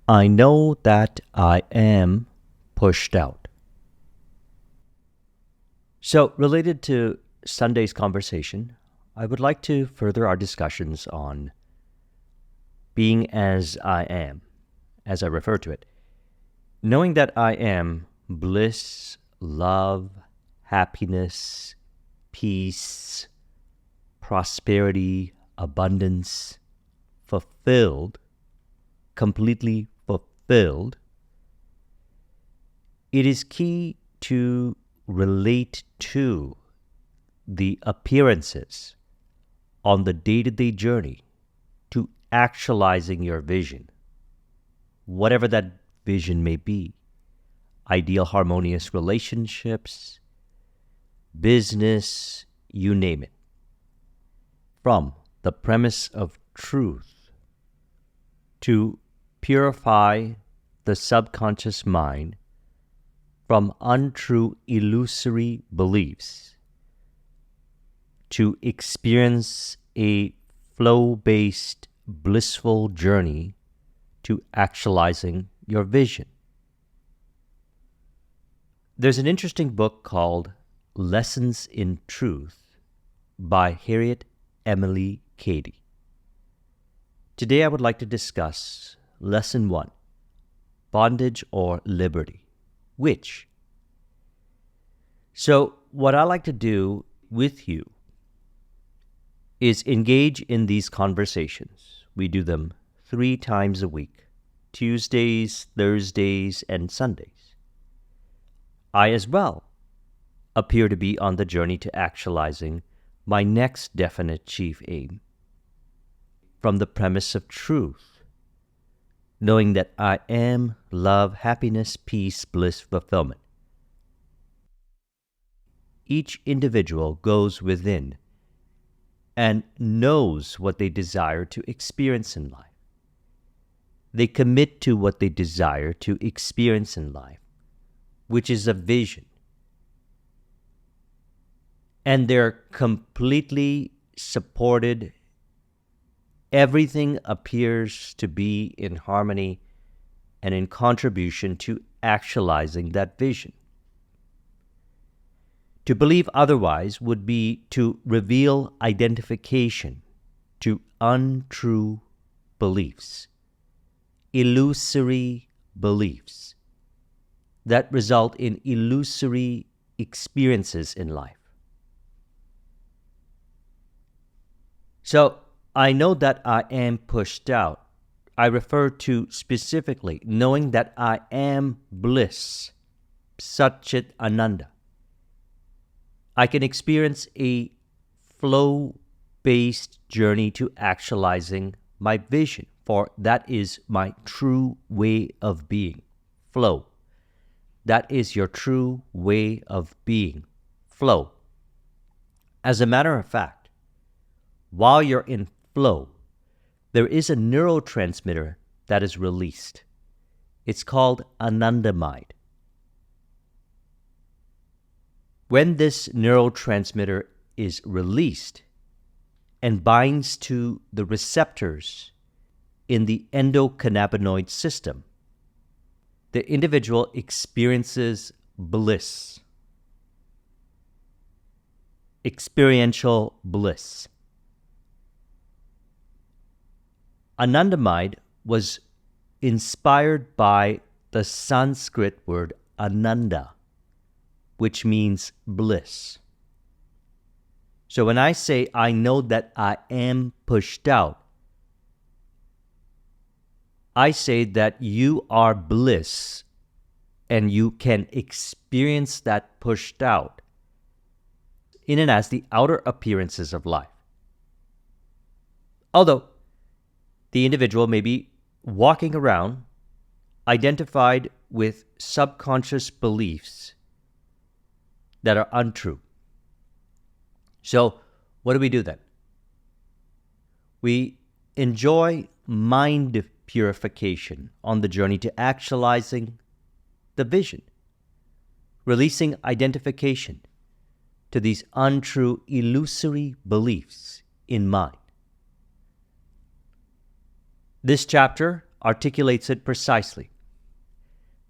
I know that I am pushed out. So, related to Sunday's conversation, I would like to further our discussions on being as I am, as I refer to it. Knowing that I am bliss, love, happiness, peace, prosperity, abundance, fulfilled, completely fulfilled, it is key to relate to the appearances on the day-to-day journey to actualizing your vision, whatever that vision may be. Ideal harmonious relationships, business, you name it. From the premise of truth to purify the subconscious mind from untrue illusory beliefs, to experience a flow-based blissful journey to actualizing your vision. There's an interesting book called Lessons in Truth by Harriet Emily Cady. Today I would like to discuss Lesson 1, Bondage or Liberty. Which? So what I like to do with you is engage in these conversations. We do them 3 times a week, Tuesdays, Thursdays, and Sundays. I as well appear to be on the journey to actualizing my next definite chief aim. From the premise of truth, knowing that I am love, happiness, peace, bliss, fulfillment. Each individual goes within and knows what they desire to experience in life. They commit to what they desire to experience in life, which is a vision. And they're completely supported. Everything appears to be in harmony and in contribution to actualizing that vision. To believe otherwise would be to reveal identification to untrue beliefs, illusory beliefs that result in illusory experiences in life. So, I know that I am pushed out. I refer to specifically knowing that I am bliss, Satchit Ananda. I can experience a flow-based journey to actualizing my vision, for that is my true way of being. Flow. That is your true way of being. Flow. As a matter of fact, while you're in flow, there is a neurotransmitter that is released. It's called anandamide. When this neurotransmitter is released and binds to the receptors in the endocannabinoid system, the individual experiences bliss, experiential bliss. Anandamide was inspired by the Sanskrit word ananda, which means bliss. So when I say I know that I am pushed out, I say that you are bliss and you can experience that pushed out in and as the outer appearances of life. Although the individual may be walking around identified with subconscious beliefs that are untrue. So, what do we do then? We enjoy mind purification on the journey to actualizing the vision, releasing identification to these untrue, illusory beliefs in mind. This chapter articulates it precisely.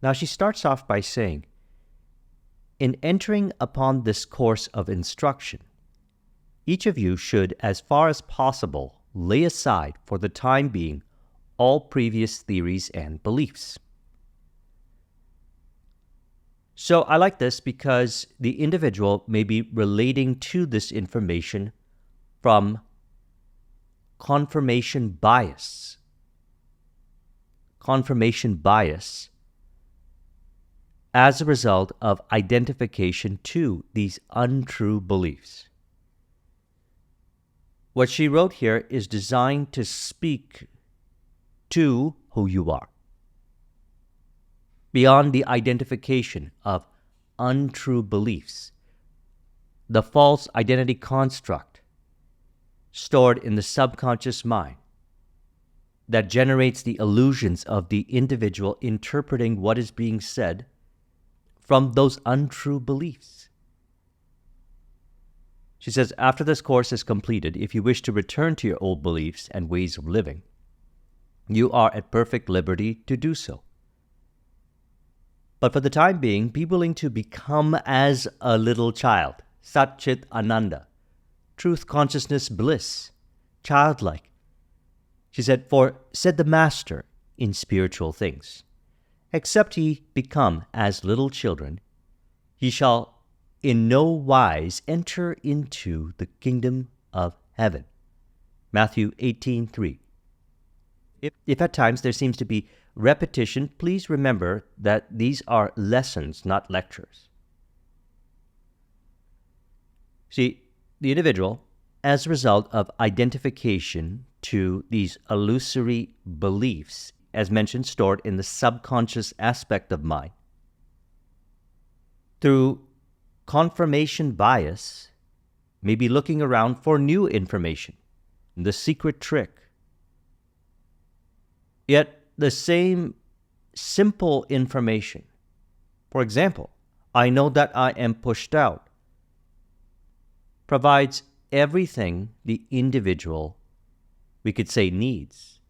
Now she starts off by saying, in entering upon this course of instruction, each of you should, as far as possible, lay aside for the time being all previous theories and beliefs. So I like this because the individual may be relating to this information from confirmation bias. Confirmation bias as a result of identification to these untrue beliefs. What she wrote here is designed to speak to who you are, beyond the identification of untrue beliefs, the false identity construct stored in the subconscious mind that generates the illusions of the individual interpreting what is being said from those untrue beliefs. She says, after this course is completed, if you wish to return to your old beliefs and ways of living, you are at perfect liberty to do so. But for the time being, be willing to become as a little child, Sat Chit Ananda, truth, consciousness, bliss, childlike. She said, for, said the Master in spiritual things, except ye become as little children, ye shall in no wise enter into the kingdom of heaven. Matthew 18:3. If at times there seems to be repetition, please remember that these are lessons, not lectures. See, the individual, as a result of identification to these illusory beliefs, as mentioned, stored in the subconscious aspect of mind, through confirmation bias, may be looking around for new information, the secret trick. Yet the same simple information, for example, I know that I am pushed out, provides everything the individual, we could say, needs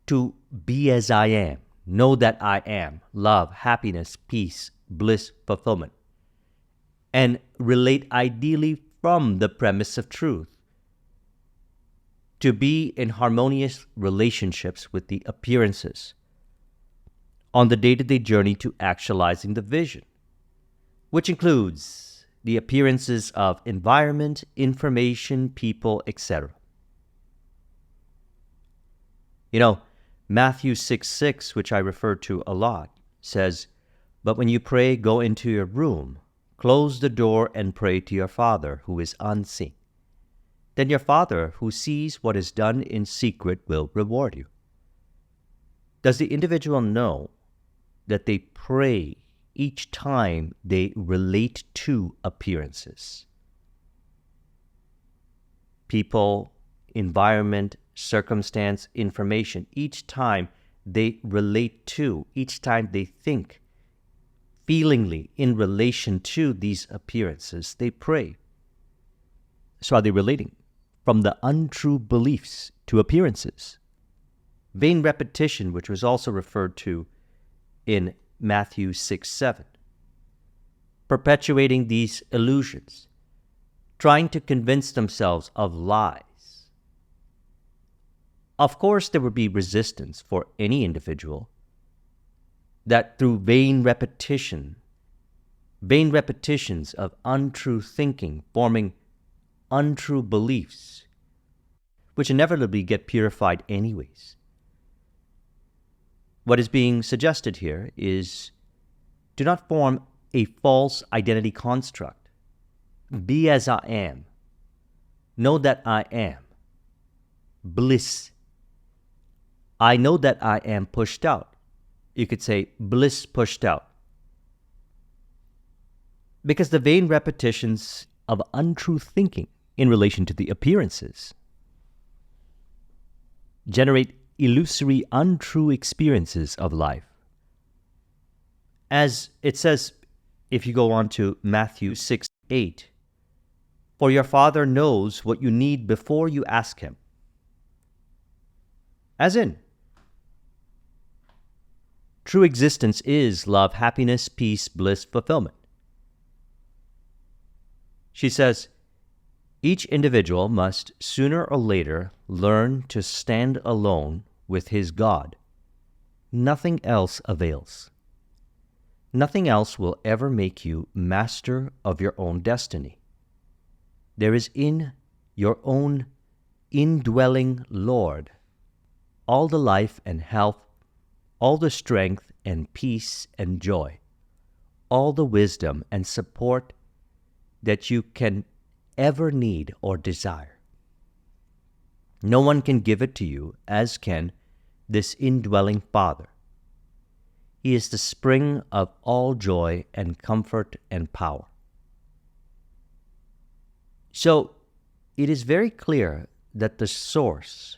to be as I am, know that I am, love, happiness, peace, bliss, fulfillment, and relate ideally from the premise of truth, to be in harmonious relationships with the appearances on the day-to-day journey to actualizing the vision, which includes the appearances of environment, information, people, etc. You know, Matthew 6:6, which I refer to a lot, says, but when you pray, go into your room, close the door, and pray to your Father who is unseen. Then your Father who sees what is done in secret will reward you. Does the individual know that they pray each time they relate to appearances? People, environment, circumstance, information, each time they relate to, each time they think feelingly in relation to these appearances, they pray. So are they relating from the untrue beliefs to appearances? Vain repetition, which was also referred to in Matthew 6:7, perpetuating these illusions, trying to convince themselves of lies. Of course, there would be resistance for any individual that through vain repetitions of untrue thinking, forming untrue beliefs, which inevitably get purified anyways. What is being suggested here is, do not form a false identity construct. Be as I am. Know that I am. Bliss. I know that I am pushed out. You could say bliss pushed out. Because the vain repetitions of untrue thinking in relation to the appearances generate illusory, untrue experiences of life. As it says, if you go on to Matthew 6:8, for your Father knows what you need before you ask Him. As in, True existence is love, happiness, peace, bliss, fulfillment. She says, each individual must sooner or later learn to stand alone with his God. Nothing else avails. Nothing else will ever make you master of your own destiny. There is in your own indwelling Lord all the life and health, all the strength and peace and joy, all the wisdom and support that you can ever need or desire. No one can give it to you as can this indwelling Father. He is the spring of all joy and comfort and power. So, it is very clear that the source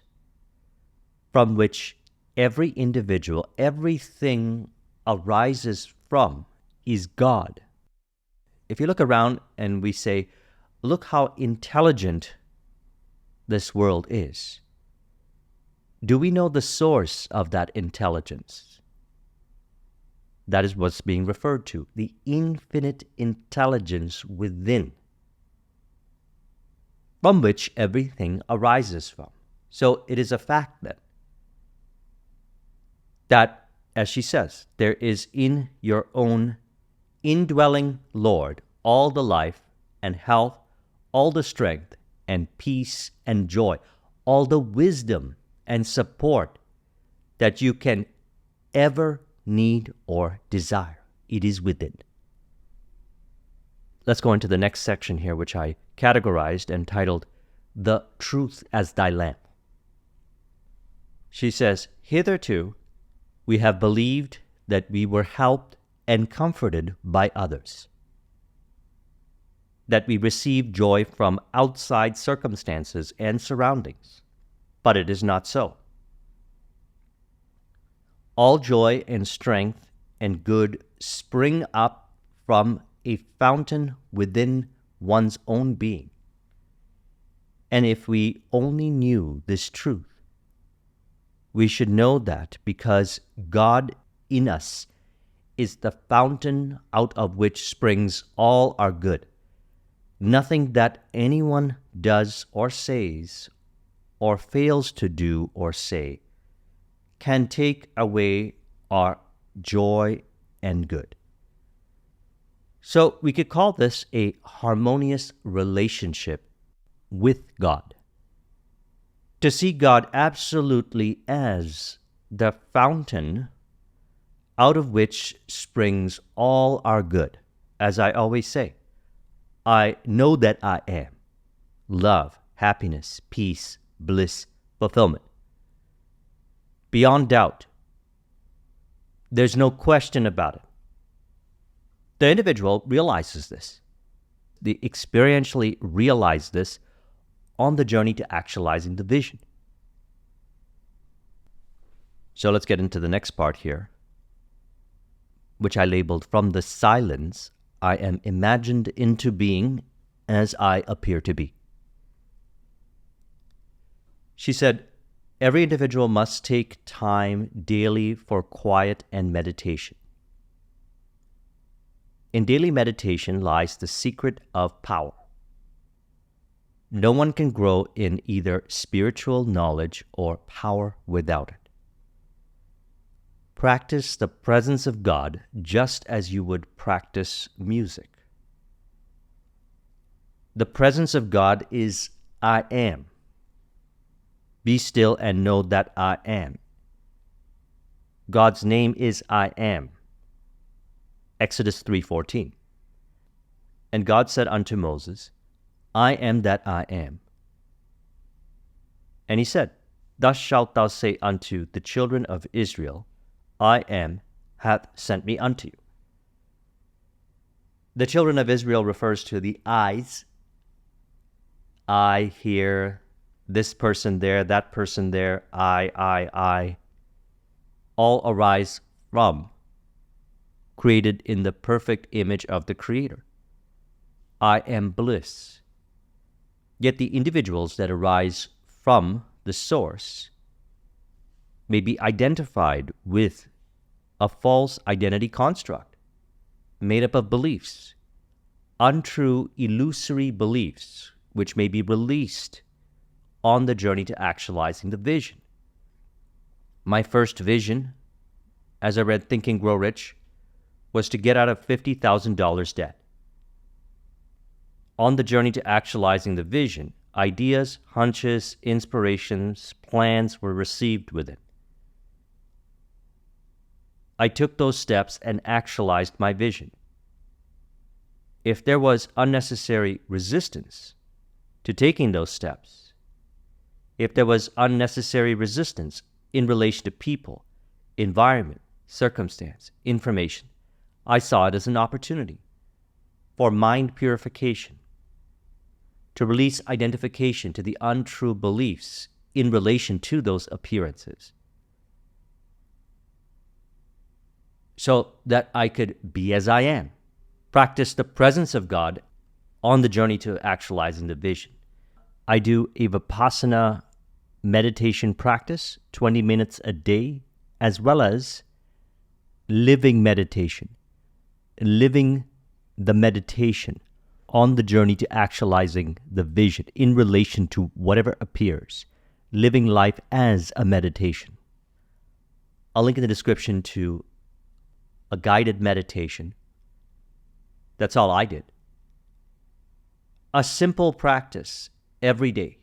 from which every individual, everything arises from, is God. If you look around and we say, look how intelligent this world is, do we know the source of that intelligence? That is what's being referred to, the infinite intelligence within, from which everything arises from. So it is a fact then that, as she says, there is in your own indwelling Lord all the life and health, all the strength and peace and joy, all the wisdom and support that you can ever need or desire. It is within. Let's go into the next section here, which I categorized and titled, The Truth as Thy Lamp. She says, hitherto we have believed that we were helped and comforted by others, that we received joy from outside circumstances and surroundings, but it is not so. All joy and strength and good spring up from a fountain within one's own being. And if we only knew this truth, we should know that because God in us is the fountain out of which springs all our good, nothing that anyone does or says or fails to do or say can take away our joy and good. So we could call this a harmonious relationship with God. To see God absolutely as the fountain out of which springs all our good. As I always say, I know that I am love, happiness, peace, bliss, fulfillment. Beyond doubt. There's no question about it. The individual realizes this. They experientially realize this on the journey to actualizing the vision. So let's get into the next part here, which I labeled, From the Silence I am imagined into being as I appear to be. She said, every individual must take time daily for quiet and meditation. In daily meditation lies the secret of power. No one can grow in either spiritual knowledge or power without it. Practice the presence of God just as you would practice music. The presence of God is I am. Be still and know that I am. God's name is I am. Exodus 3:14. And God said unto Moses, I am that I am. And he said, Thus shalt thou say unto the children of Israel, I am hath sent me unto you. The children of Israel refers to the eyes. I hear, this person there, that person there, I, all arise from, created in the perfect image of the Creator. I am bliss. Yet the individuals that arise from the source may be identified with a false identity construct made up of beliefs, untrue, illusory beliefs, which may be released on the journey to actualizing the vision. My first vision, as I read Think and Grow Rich, was to get out of $50,000 debt. On the journey to actualizing the vision, ideas, hunches, inspirations, plans were received with it. I took those steps and actualized my vision. If there was unnecessary resistance to taking those steps, if there was unnecessary resistance in relation to people, environment, circumstance, information, I saw it as an opportunity for mind purification, to release identification to the untrue beliefs in relation to those appearances, so that I could be as I am, practice the presence of God on the journey to actualizing the vision. I do a Vipassana meditation practice, 20 minutes a day, as well as living meditation, living the meditation on the journey to actualizing the vision in relation to whatever appears, living life as a meditation. I'll link in the description to a guided meditation. That's all I did. A simple practice every day.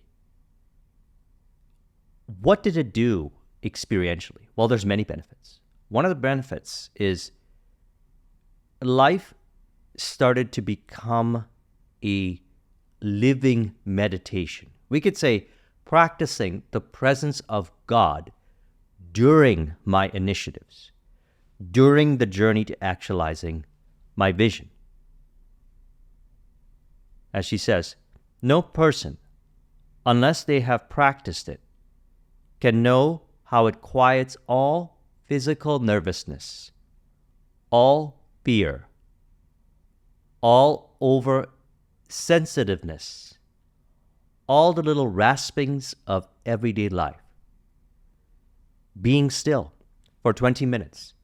What did it do experientially? Well, there's many benefits. One of the benefits is life started to become a living meditation. We could say practicing the presence of God during my initiatives, during the journey to actualizing my vision. As she says, no person, unless they have practiced it, can know how it quiets all physical nervousness, all fear, all over sensitiveness, all the little raspings of everyday life. Being still for 20 minutes.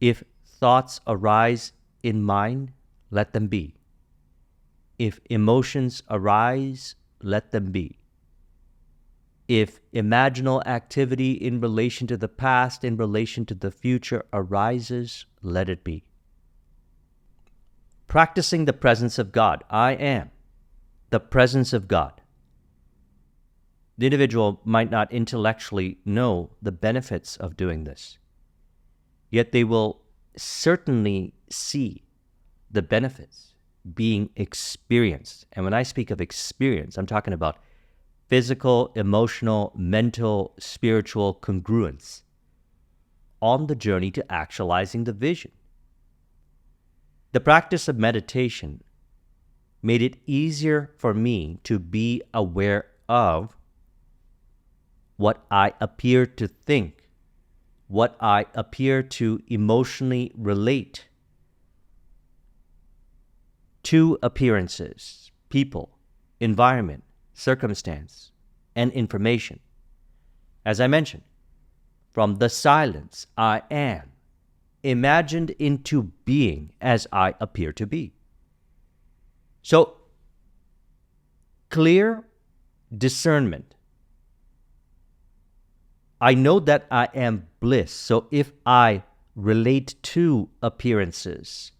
If thoughts arise in mind, let them be. If emotions arise, let them be. If imaginal activity in relation to the past, in relation to the future arises, let it be. Practicing the presence of God. I am the presence of God. The individual might not intellectually know the benefits of doing this, yet they will certainly see the benefits being experienced. And when I speak of experience, I'm talking about physical, emotional, mental, spiritual congruence on the journey to actualizing the vision. The practice of meditation made it easier for me to be aware of what I appear to think, what I appear to emotionally relate to appearances, people, environment, circumstance, and information. As I mentioned, from the silence I am, imagined into being as I appear to be. So, clear discernment. I know that I am bliss, so if I relate to appearances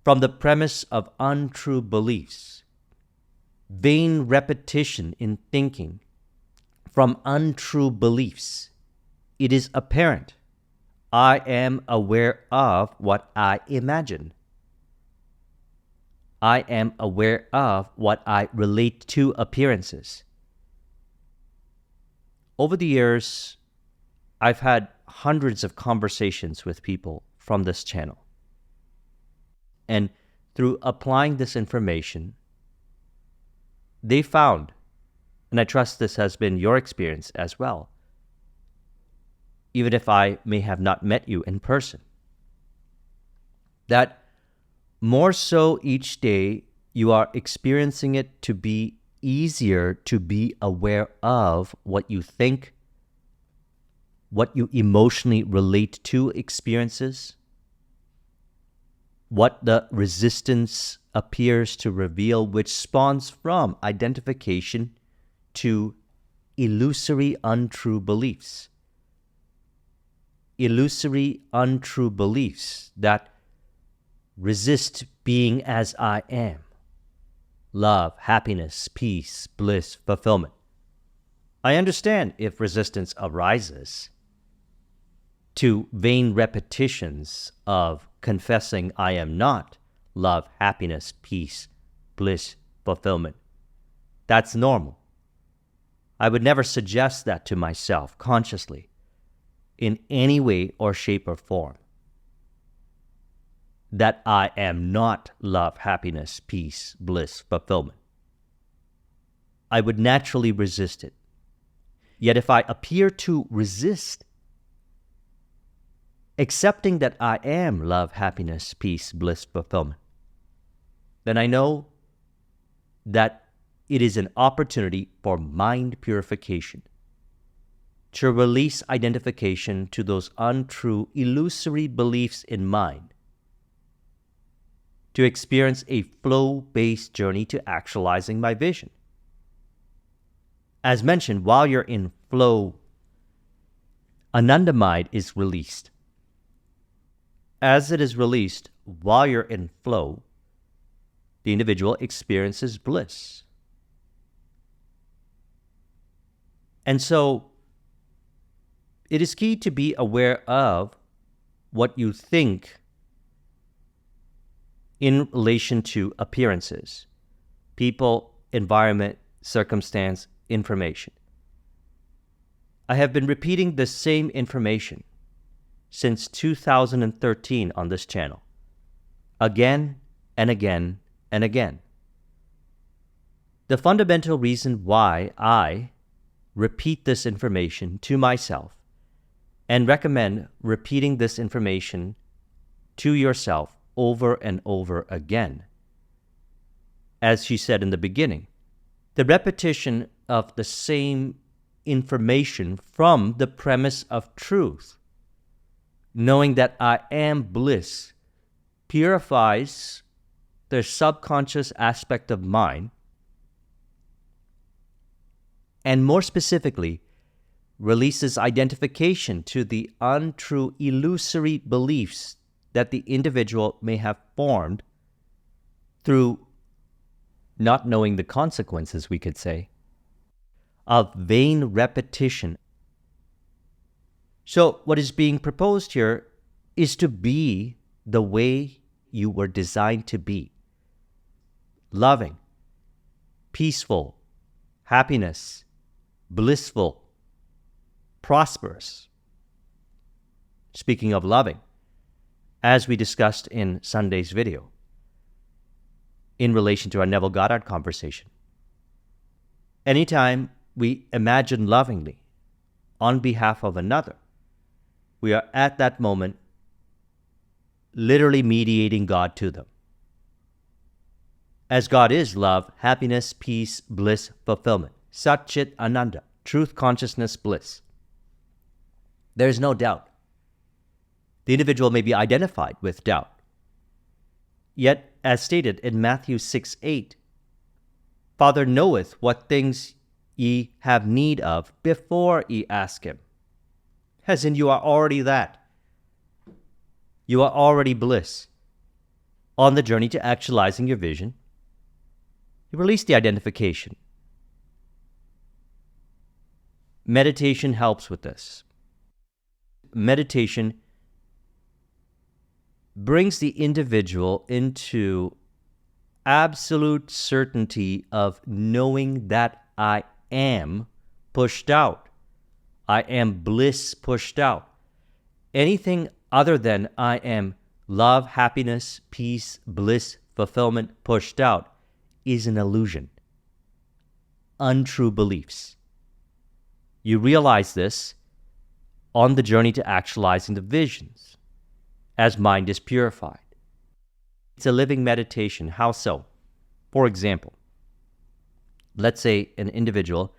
from the premise of untrue beliefs, vain repetition in thinking from untrue beliefs, it is apparent I am aware of what I imagine. I am aware of what I relate to appearances. Over the years, I've had hundreds of conversations with people from this channel. And through applying this information, they found, and I trust this has been your experience as well, even if I may have not met you in person, that more so each day you are experiencing it to be easier to be aware of what you think, what you emotionally relate to experiences, what the resistance appears to reveal, which spawns from identification to illusory, untrue beliefs. Illusory, untrue beliefs that resist being as I am. Love, happiness, peace, bliss, fulfillment. I understand if resistance arises to vain repetitions of confessing I am not love, happiness, peace, bliss, fulfillment. That's normal. I would never suggest that to myself consciously in any way or shape or form. That I am not love, happiness, peace, bliss, fulfillment. I would naturally resist it. Yet if I appear to resist accepting that I am love, happiness, peace, bliss, fulfillment, then I know that it is an opportunity for mind purification, to release identification to those untrue, illusory beliefs in mind, to experience a flow-based journey to actualizing my vision. As mentioned, while you're in flow, anandamide is released. As it is released while you're in flow, the individual experiences bliss. And so, it is key to be aware of what you think in relation to appearances, people, environment, circumstance, information. I have been repeating the same information since 2013 on this channel, again and again and again. The fundamental reason why I repeat this information to myself and recommend repeating this information to yourself over and over again. As she said in the beginning, the repetition of the same information from the premise of truth, knowing that I am bliss, purifies the subconscious aspect of mind, and more specifically, releases identification to the untrue, illusory beliefs that the individual may have formed through not knowing the consequences, we could say, of vain repetition. So what is being proposed here is to be the way you were designed to be. Loving, peaceful, happiness, blissful, prosperous. Speaking of loving, as we discussed in Sunday's video, in relation to our Neville Goddard conversation, anytime we imagine lovingly on behalf of another, we are at that moment literally mediating God to them. As God is love, happiness, peace, bliss, fulfillment, Sat Chit Ananda, truth, consciousness, bliss. There is no doubt. The individual may be identified with doubt. Yet, as stated in Matthew 6:8, Father knoweth what things ye have need of before ye ask him. As in, you are already that. You are already bliss. On the journey to actualizing your vision, you release the identification. Meditation helps with this. Meditation brings the individual into absolute certainty of knowing that I am pushed out. I am bliss pushed out. Anything other than I am love, happiness, peace, bliss, fulfillment pushed out is an illusion. Untrue beliefs. You realize this on the journey to actualizing the visions as mind is purified. It's a living meditation. How so? For example, let's say an individual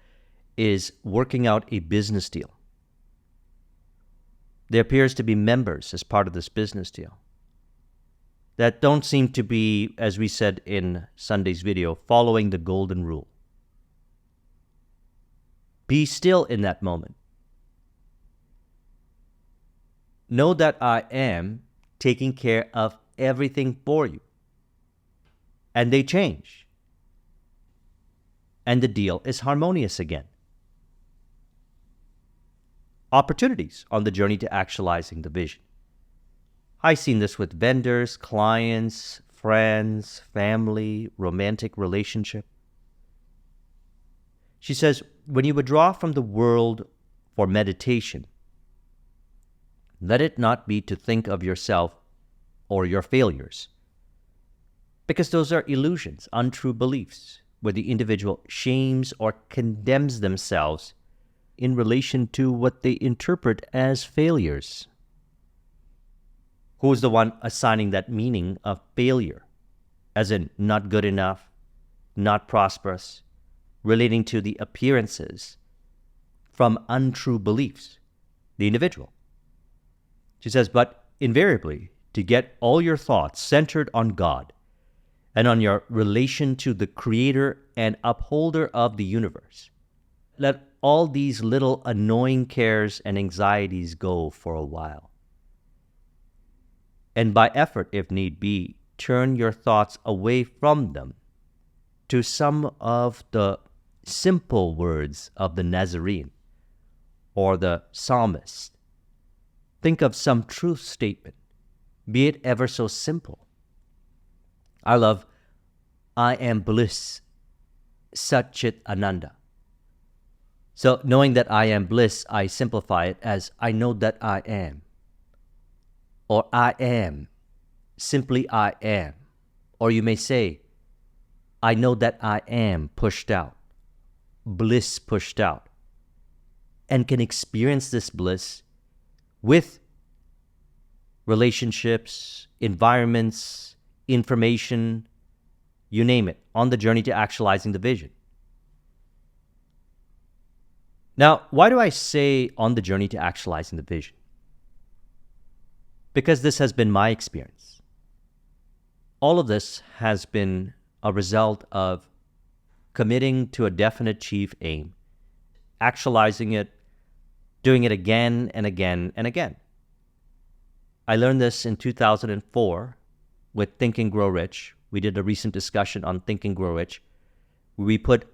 is working out a business deal. There appears to be members as part of this business deal that don't seem to be, as we said in Sunday's video, following the golden rule. Be still in that moment. Know that I am taking care of everything for you. And they change. And the deal is harmonious again. Opportunities on the journey to actualizing the vision. I've seen this with vendors, clients, friends, family, romantic relationship. She says, when you withdraw from the world for meditation, let it not be to think of yourself or your failures, because those are illusions, untrue beliefs, where the individual shames or condemns themselves in relation to what they interpret as failures. Who is the one assigning that meaning of failure, as in not good enough, not prosperous, relating to the appearances from untrue beliefs? The individual. She says, but invariably, to get all your thoughts centered on God and on your relation to the creator and upholder of the universe, let all these little annoying cares and anxieties go for a while. And by effort, if need be, turn your thoughts away from them to some of the simple words of the Nazarene or the psalmist. Think of some truth statement, be it ever so simple. I love, I am bliss, Satchit Ananda. So knowing that I am bliss, I simplify it as I know that I am. Or I am, simply I am. Or you may say, I know that I am pushed out, bliss pushed out, and can experience this bliss with relationships, environments, information, you name it, on the journey to actualizing the vision. Now, why do I say on the journey to actualizing the vision? Because this has been my experience. All of this has been a result of committing to a definite chief aim, actualizing it, doing it again and again and again. I learned this in 2004 with Think and Grow Rich. We did a recent discussion on Think and Grow Rich. We put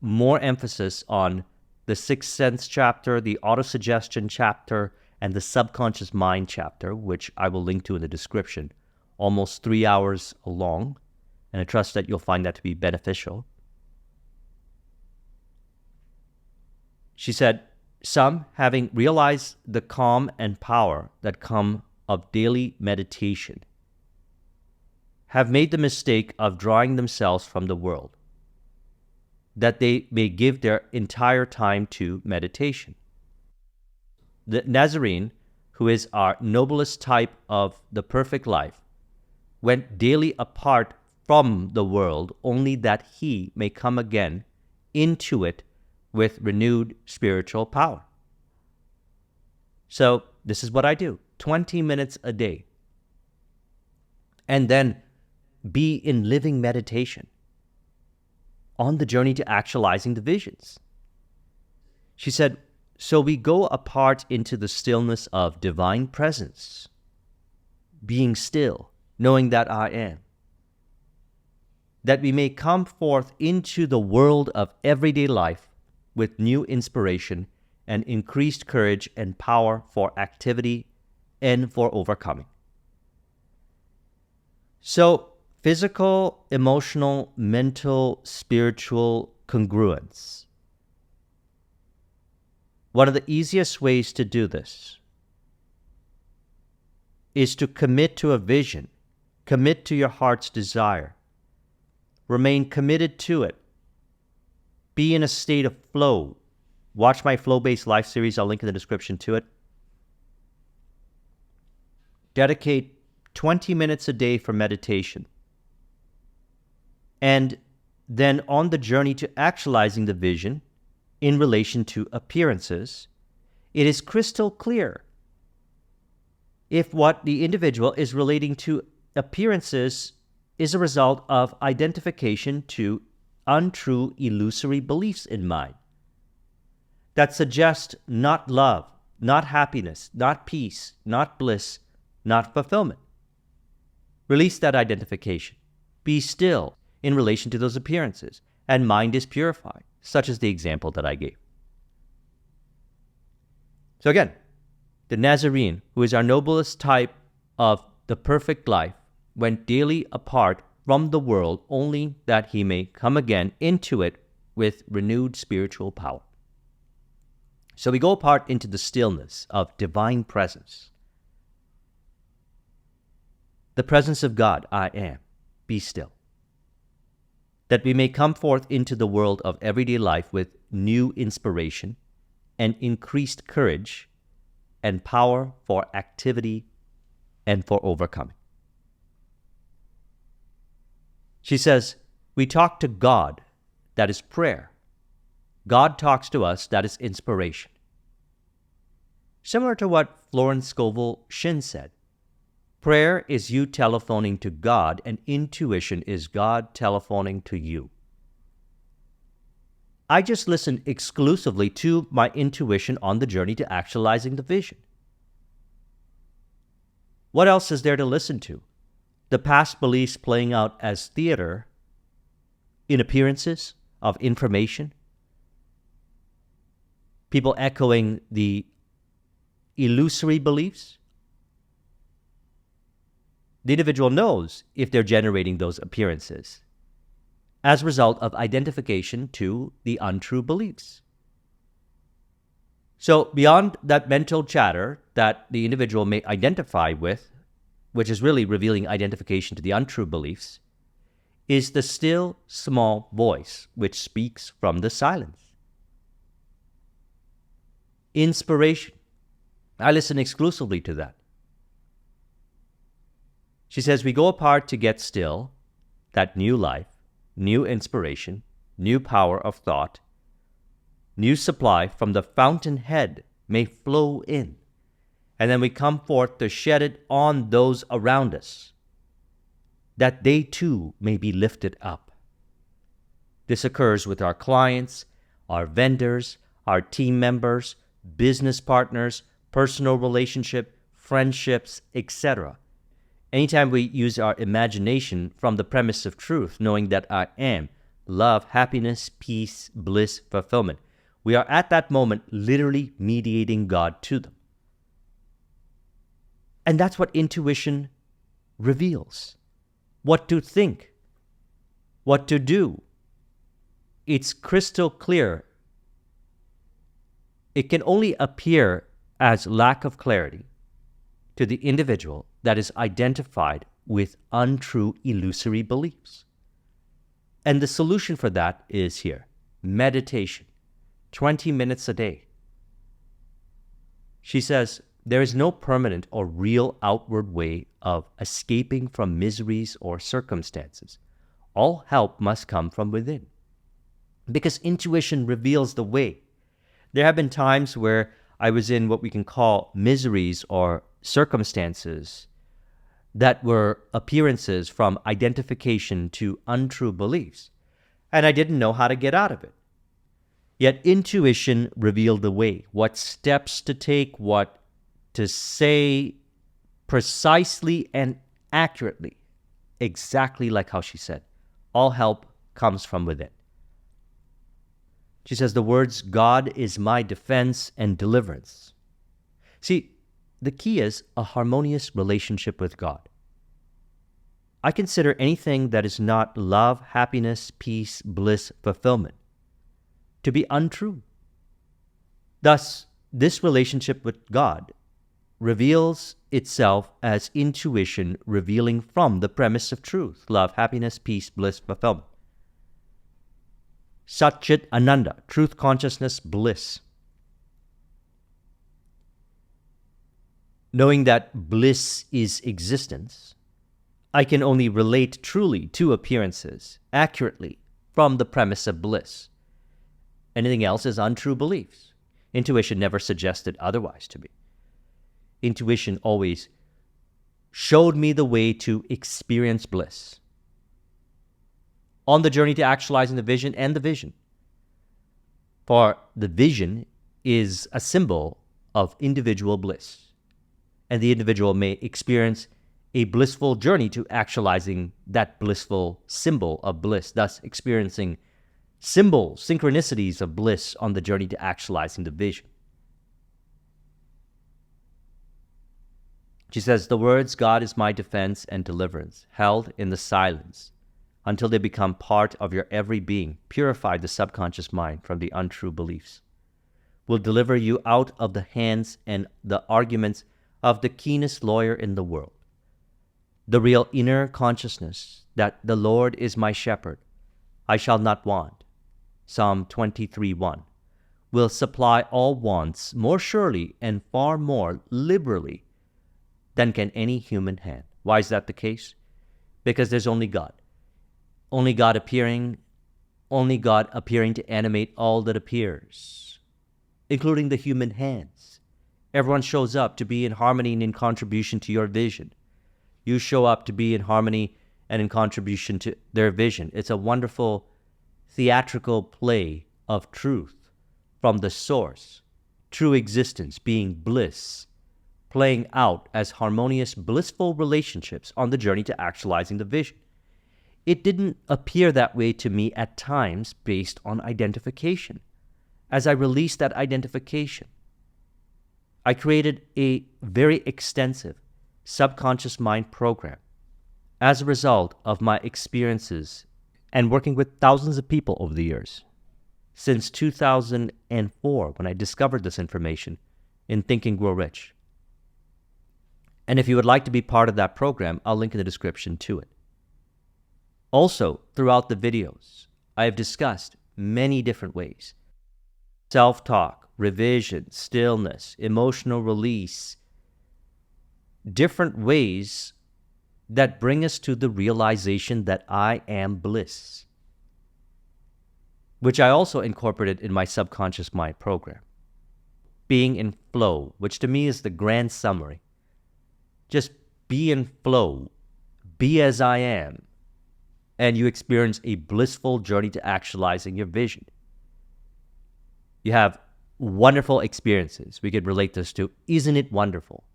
more emphasis on the Sixth Sense chapter, the Autosuggestion chapter, and the Subconscious Mind chapter, which I will link to in the description. Almost 3 hours long, and I trust that you'll find that to be beneficial. She said, some, having realized the calm and power that come of daily meditation, have made the mistake of drawing themselves from the world, that they may give their entire time to meditation. The Nazarene, who is our noblest type of the perfect life, went daily apart from the world, only that he may come again into it with renewed spiritual power. So this is what I do, 20 minutes a day. And then be in living meditation on the journey to actualizing the visions. She said, so we go apart into the stillness of divine presence, being still, knowing that I am, that we may come forth into the world of everyday life with new inspiration and increased courage and power for activity and for overcoming. So, physical, emotional, mental, spiritual congruence. One of the easiest ways to do this is to commit to a vision, commit to your heart's desire, remain committed to it, be in a state of flow. Watch my flow-based life series, I'll link in the description to it. Dedicate 20 minutes a day for meditation. And then on the journey to actualizing the vision in relation to appearances, it is crystal clear if what the individual is relating to appearances is a result of identification to untrue, illusory beliefs in mind that suggest not love, not happiness, not peace, not bliss, not fulfillment. Release that identification. Be still in relation to those appearances, and mind is purified, such as the example that I gave. So again, the Nazarene, who is our noblest type of the perfect life, went daily apart from the world only that he may come again into it with renewed spiritual power. So we go apart into the stillness of divine presence. The presence of God, I am, be still. That we may come forth into the world of everyday life with new inspiration and increased courage and power for activity and for overcoming. She says, we talk to God, that is prayer. God talks to us, that is inspiration. Similar to what Florence Scovel Shinn said, prayer is you telephoning to God, and intuition is God telephoning to you. I just listen exclusively to my intuition on the journey to actualizing the vision. What else is there to listen to? The past beliefs playing out as theater in appearances of information. People echoing the illusory beliefs. The individual knows if they're generating those appearances as a result of identification to the untrue beliefs. So beyond that mental chatter that the individual may identify with, which is really revealing identification to the untrue beliefs, is the still small voice which speaks from the silence. Inspiration. I listen exclusively to that. She says, we go apart to get still, that new life, new inspiration, new power of thought, new supply from the fountainhead may flow in, and then we come forth to shed it on those around us, that they too may be lifted up. This occurs with our clients, our vendors, our team members, business partners, personal relationship, friendships, etc. Anytime we use our imagination from the premise of truth, knowing that I am love, happiness, peace, bliss, fulfillment, we are at that moment literally mediating God to them. And that's what intuition reveals. What to think, what to do. It's crystal clear. It can only appear as lack of clarity to the individual that is identified with untrue, illusory beliefs. And the solution for that is here. Meditation. 20 minutes a day. She says, there is no permanent or real outward way of escaping from miseries or circumstances. All help must come from within. Because intuition reveals the way. There have been times where I was in what we can call miseries or circumstances that were appearances from identification to untrue beliefs, and I didn't know how to get out of it. Yet intuition revealed the way, what steps to take, what to say precisely and accurately, exactly like how she said. All help comes from within. She says the words, God is my defense and deliverance. See, the key is a harmonious relationship with God. I consider anything that is not love, happiness, peace, bliss, fulfillment to be untrue. Thus, this relationship with God reveals itself as intuition revealing from the premise of truth, love, happiness, peace, bliss, fulfillment. Satchit Ananda, truth, consciousness, bliss. Knowing that bliss is existence, I can only relate truly to appearances, accurately, from the premise of bliss. Anything else is untrue beliefs. Intuition never suggested otherwise to me. Intuition always showed me the way to experience bliss. On the journey to actualizing the vision and the vision. For the vision is a symbol of individual bliss, and the individual may experience a blissful journey to actualizing that blissful symbol of bliss, thus experiencing symbols, synchronicities of bliss on the journey to actualizing the vision. She says, the words, God is my defense and deliverance, held in the silence until they become part of your every being, purify the subconscious mind from the untrue beliefs, will deliver you out of the hands and the arguments of the keenest lawyer in the world. The real inner consciousness that the Lord is my shepherd, I shall not want, Psalm 23:1, will supply all wants more surely and far more liberally than can any human hand. Why is that the case? Because there's only God. Only God appearing to animate all that appears, including the human hands. Everyone shows up to be in harmony and in contribution to your vision. You show up to be in harmony and in contribution to their vision. It's a wonderful theatrical play of truth from the source, true existence being bliss, playing out as harmonious, blissful relationships on the journey to actualizing the vision. It didn't appear that way to me at times based on identification. As I released that identification, I created a very extensive subconscious mind program as a result of my experiences and working with thousands of people over the years. Since 2004, when I discovered this information in Think and Grow Rich. And if you would like to be part of that program, I'll link in the description to it. Also, throughout the videos, I have discussed many different ways. Self-talk, revision, stillness, emotional release. Different ways that bring us to the realization that I am bliss, which I also incorporated in my subconscious mind program. Being in flow, which to me is the grand summary. Just be in flow, be as I am, and you experience a blissful journey to actualizing your vision. You have wonderful experiences. We could relate this to, isn't it wonderful?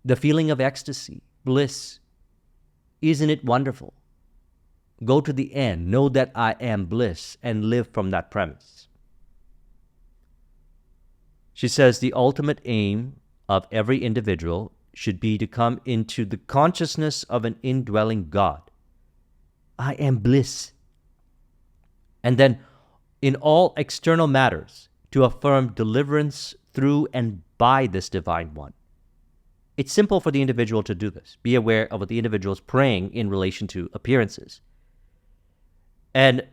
The feeling of ecstasy, bliss, isn't it wonderful? Go to the end, know that I am bliss, and live from that premise. She says the ultimate aim of every individual should be to come into the consciousness of an indwelling God. I am bliss. And then in all external matters, to affirm deliverance through and by this divine one. It's simple for the individual to do this. Be aware of what the individual is praying in relation to appearances. And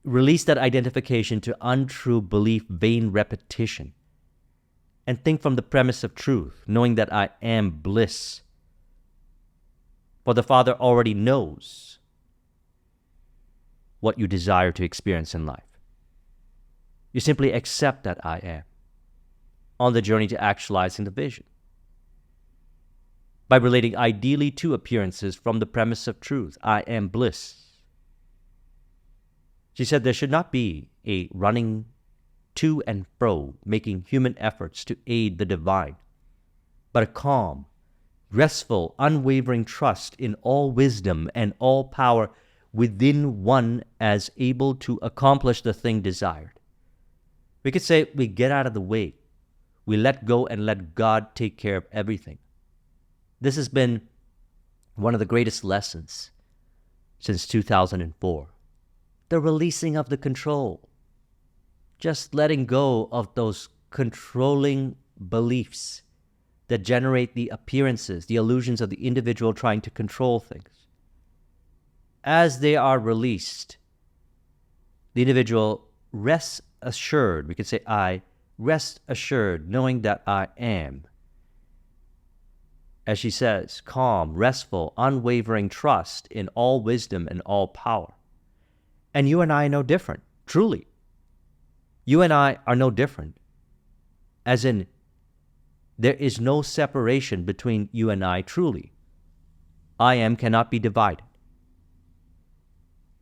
release that identification to untrue belief, vain repetition. And think from the premise of truth, knowing that I am bliss. For the Father already knows what you desire to experience in life. You simply accept that I am on the journey to actualizing the vision. By relating ideally to appearances from the premise of truth, I am bliss. She said there should not be a running to and fro, making human efforts to aid the divine, but a calm, restful, unwavering trust in all wisdom and all power within one as able to accomplish the thing desired. We could say we get out of the way. We let go and let God take care of everything. This has been one of the greatest lessons since 2004. The releasing of the control. Just letting go of those controlling beliefs that generate the appearances, the illusions of the individual trying to control things. As they are released, the individual rests assured, we could say I, rest assured, knowing that I am. As she says, calm, restful, unwavering trust in all wisdom and all power. And you and I are no different, truly. You and I are no different. As in, There is no separation between you and I truly. I am cannot be divided.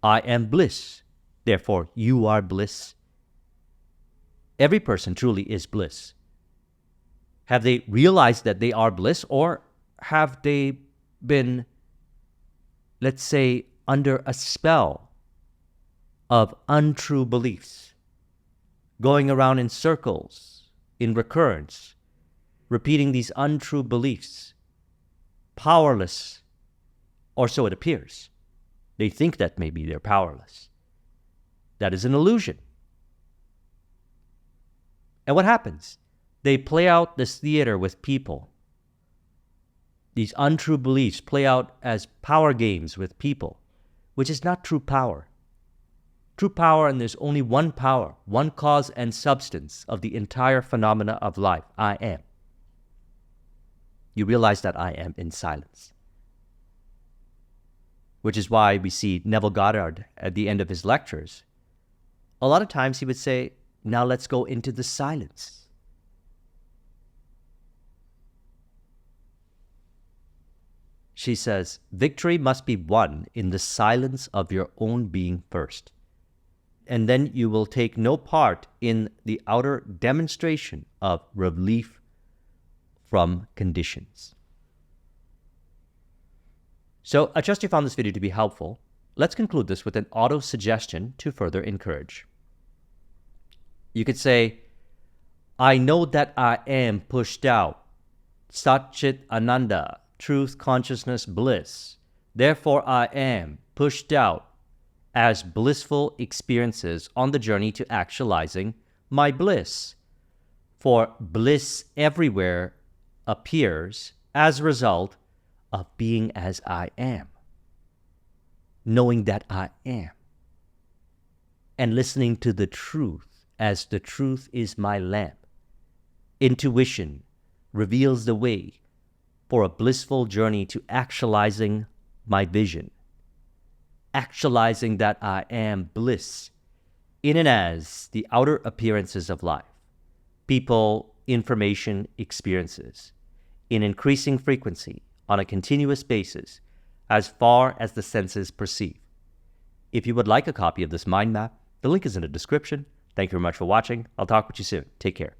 I am bliss. Therefore, you are bliss. Every person truly is bliss. Have they realized that they are bliss, or have they been, let's say, under a spell of untrue beliefs, going around in circles, in recurrence, repeating these untrue beliefs, powerless, or so it appears. They think that maybe they're powerless. That is an illusion. And what happens? They play out this theater with people. These untrue beliefs play out as power games with people, which is not true power. True power, and there's only one power, one cause and substance of the entire phenomena of life. I am. You realize that I am in silence. Which is why we see Neville Goddard at the end of his lectures. A lot of times he would say, now let's go into the silence. She says, victory must be won in the silence of your own being first. And then you will take no part in the outer demonstration of relief from conditions. So I trust you found this video to be helpful. Let's conclude this with an auto-suggestion to further encourage. You could say, I know that I am pushed out. Sat Chit Ananda, truth, consciousness, bliss. Therefore I am pushed out as blissful experiences on the journey to actualizing my bliss. For bliss everywhere appears as a result of being as I am, knowing that I am, and listening to the truth as the truth is my lamp. Intuition reveals the way for a blissful journey to actualizing my vision, actualizing that I am bliss in and as the outer appearances of life, people, information, experiences, in increasing frequency on a continuous basis as far as the senses perceive. If you would like a copy of this mind map, the link is in the description. Thank you very much for watching. I'll talk with you soon. Take care.